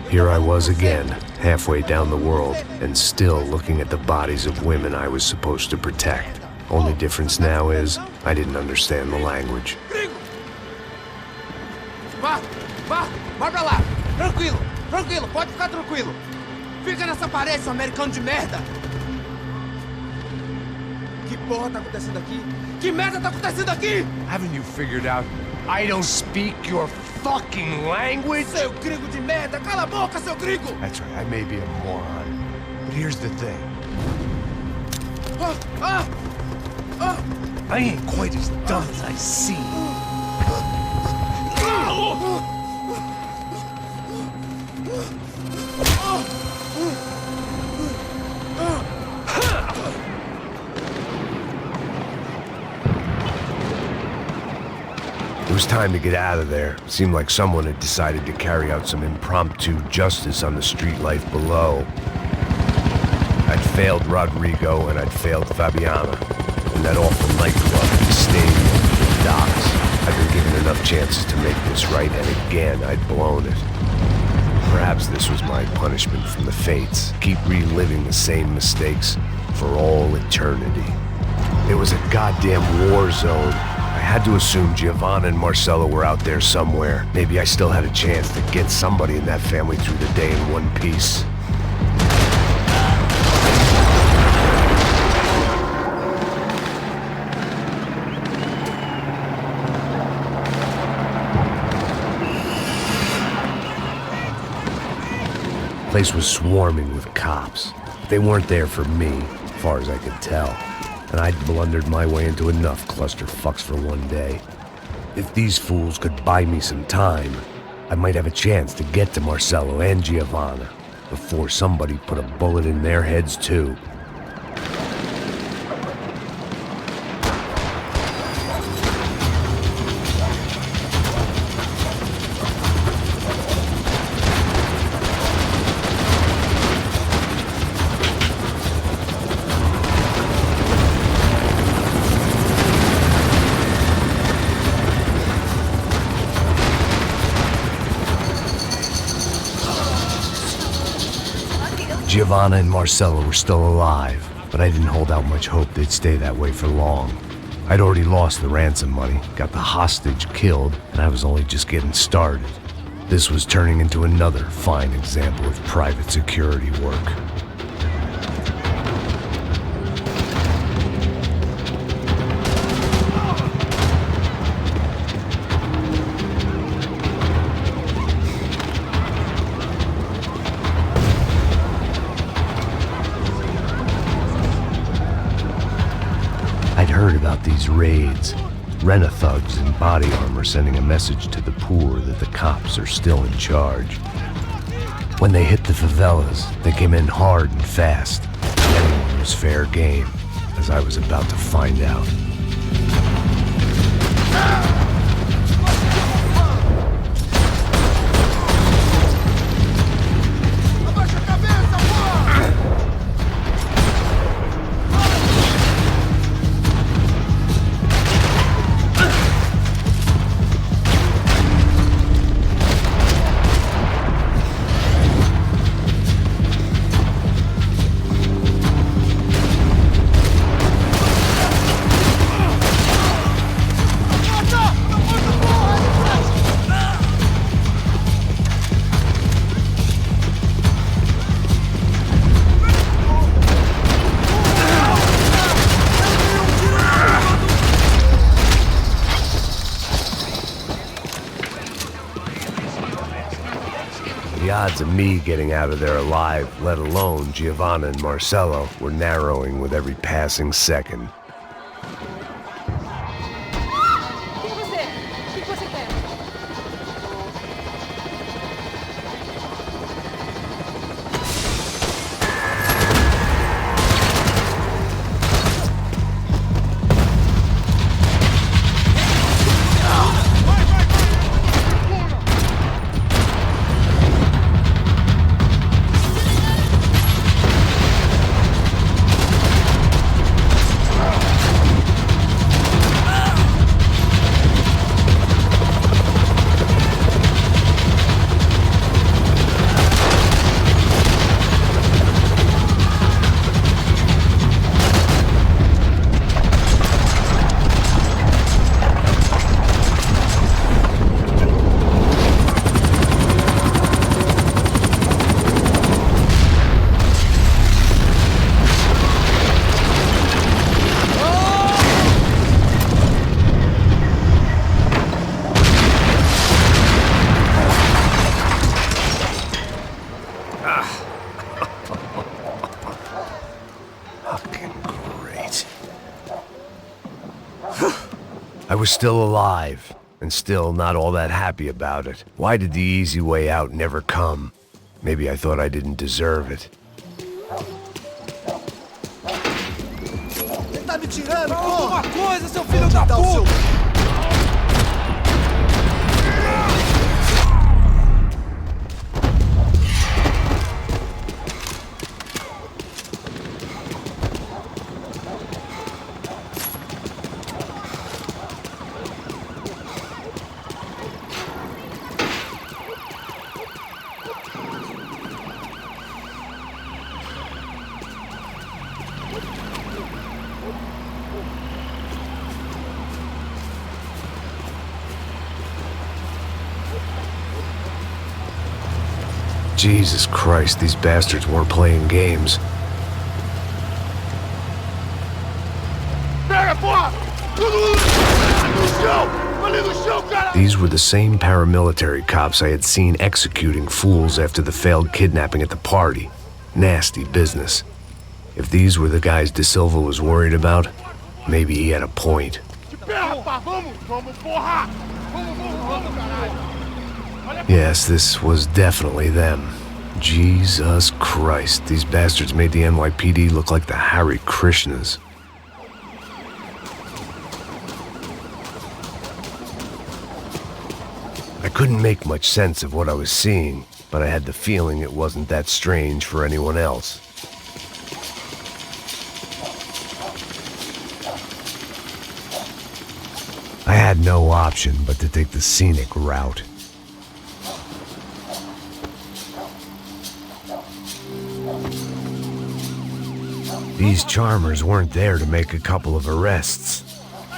Here I was again, halfway down the world, and still looking at the bodies of women I was supposed to protect. Only difference now is, I didn't understand the language. Vá pra lá! Tranquilo, pode ficar tranquilo! Fica nessa parede, seu americano de merda! Que porra tá acontecendo aqui? Que merda tá acontecendo aqui? Haven't you figured out I don't speak your fucking language? Seu gringo de merda! Cala a boca, seu gringo! That's right, I may be a moron, but here's the thing. I ain't quite as dumb as I seem. It was time to get out of there. It seemed like someone had decided to carry out some impromptu justice on the street life below. I'd failed Rodrigo and I'd failed Fabiana. And that awful nightclub, the stadium, the docks. I'd been given enough chances to make this right, and again I'd blown it. Perhaps this was my punishment from the fates. Keep reliving the same mistakes for all eternity. It was a goddamn war zone. I had to assume Giovanna and Marcello were out there somewhere. Maybe I still had a chance to get somebody in that family through the day in one piece. The place was swarming with cops. They weren't there for me, as far as I could tell. And I'd blundered my way into enough clusterfucks for one day. If these fools could buy me some time, I might have a chance to get to Marcello and Giovanna before somebody put a bullet in their heads too. Giovanna and Marcello were still alive, but I didn't hold out much hope they'd stay that way for long. I'd already lost the ransom money, got the hostage killed, and I was only just getting started. This was turning into another fine example of private security work. I'd heard about these raids. Rent-a-thugs in body armor sending a message to the poor that the cops are still in charge. When they hit the favelas, they came in hard and fast. Anyone was fair game, as I was about to find out. The odds of me getting out of there alive, let alone Giovanna and Marcello, were narrowing with every passing second. was still alive, and still not all that happy about it. Why did the easy way out never come? Maybe I thought I didn't deserve it. Tá me tirando, alguma coisa, seu filho da puta! Jesus Christ, these bastards weren't playing games. These were the same paramilitary cops I had seen executing fools after the failed kidnapping at the party. Nasty business. If these were the guys De Silva was worried about, maybe he had a point. Yes, this was definitely them. Jesus Christ, these bastards made the NYPD look like the Hare Krishnas. I couldn't make much sense of what I was seeing, but I had the feeling it wasn't that strange for anyone else. I had no option but to take the scenic route. These charmers weren't there to make a couple of arrests.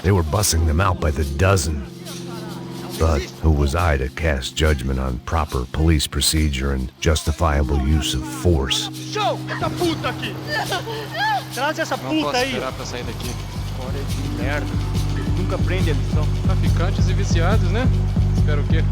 They were bussing them out by the dozen. But who was I to cast judgment on proper police procedure and justifiable use of force? Show! Essa puta aqui! Traz essa puta aí! Não posso esperar pra sair daqui. História de merda. Nunca prende a lição. Traficantes e viciados, né? Espero o quê?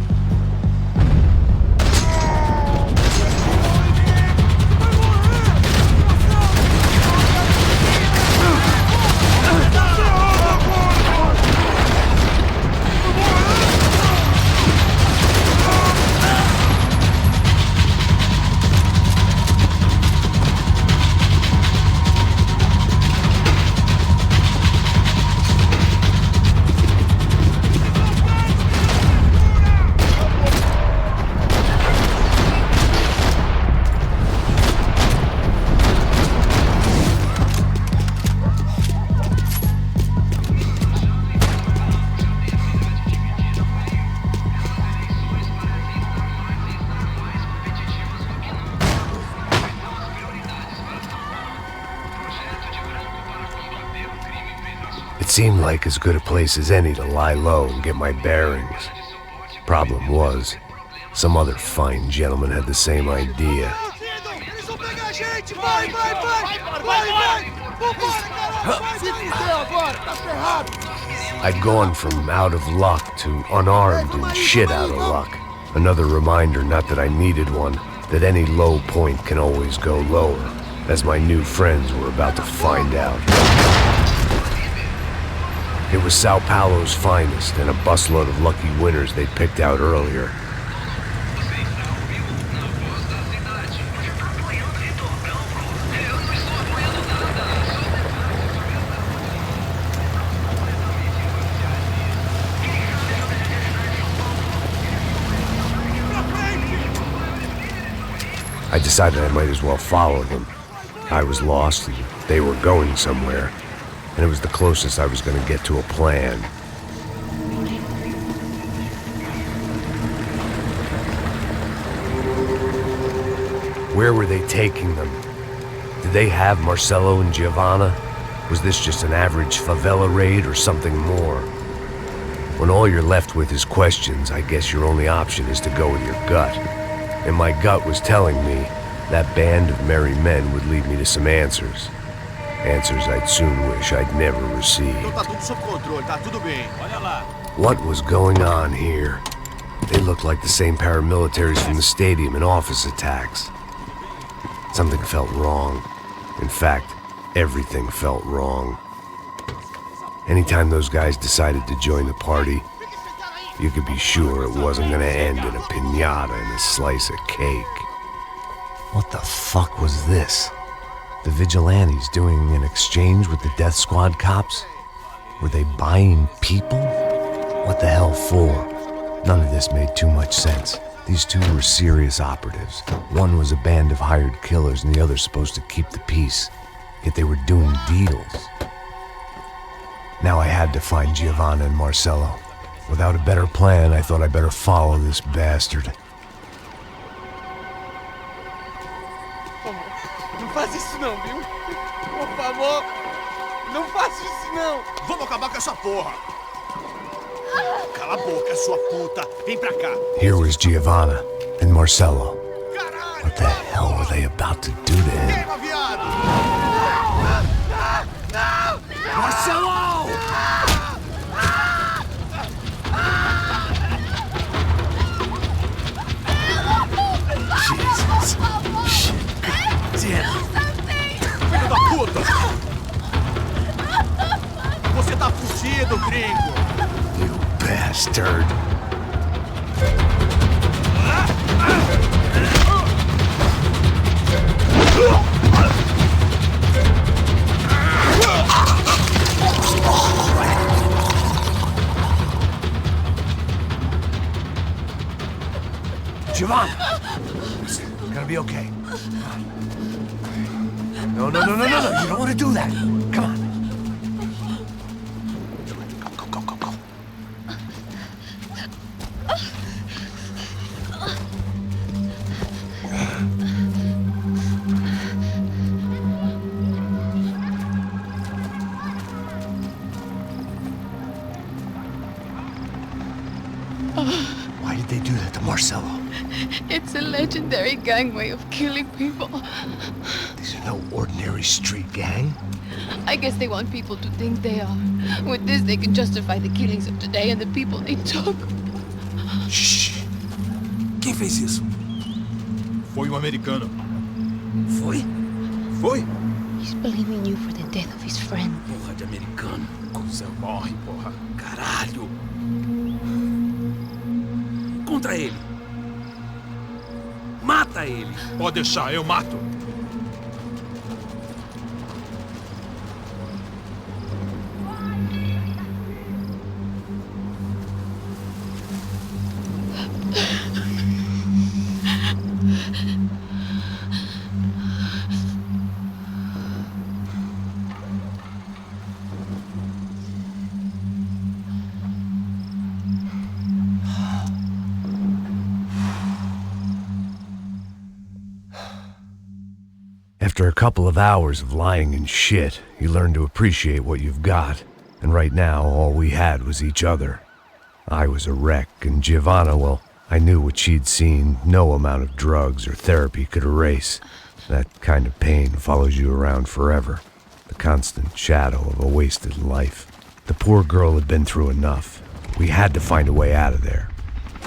It seemed like as good a place as any to lie low and get my bearings. Problem was, some other fine gentleman had the same idea. I'd gone from out of luck to unarmed and shit out of luck. Another reminder, not that I needed one, that any low point can always go lower, as my new friends were about to find out. It was São Paulo's finest and a busload of lucky winners they'd picked out earlier. I decided I might as well follow them. I was lost and they were going somewhere, and it was the closest I was going to get to a plan. Where were they taking them? Did they have Marcelo and Giovanna? Was this just an average favela raid or something more? When all you're left with is questions, I guess your only option is to go with your gut. And my gut was telling me that band of merry men would lead me to some answers. Answers I'd soon wish I'd never received. What was going on here? They looked like the same paramilitaries from the stadium and office attacks. Something felt wrong. In fact, everything felt wrong. Anytime those guys decided to join the party, you could be sure it wasn't gonna end in a piñata and a slice of cake. What the fuck was this? The vigilantes doing an exchange with the death squad cops? Were they buying people? What the hell for? None of this made too much sense. These two were serious operatives. One was a band of hired killers and the other supposed to keep the peace. Yet they were doing deals. Now I had to find Giovanna and Marcello. Without a better plan, I thought I better follow this bastard. Não faz isso não, viu? Por favor, não faça isso não. Vamos acabar com essa porra. Cala a boca, sua puta. Vem pra cá. Here was Giovanna and Marcello. What the hell were they about to do to him? Queima, viado. Marcello! Jesus. Shit. Filho da puta. Você tá fugido, gringo. You bastard. Giovanna! It's gonna be okay. No. You don't want to do that. Come on. Go. Why did they do that to Marcello? It's a legendary gang way of killing people. These are no ordinary street gang. I guess they want people to think they are. With this, they can justify the killings of today and the people they took. Shh. Quem fez isso? Foi um americano. Foi? He's blaming you for the death of his friend. Porra de americano. Cusão morre, porra. Caralho. Contra ele. Mata ele. Pode deixar, eu mato. After a couple of hours of lying and shit, you learn to appreciate what you've got. And right now, all we had was each other. I was a wreck, and Giovanna, well, I knew what she'd seen no amount of drugs or therapy could erase. That kind of pain follows you around forever. The constant shadow of a wasted life. The poor girl had been through enough. We had to find a way out of there.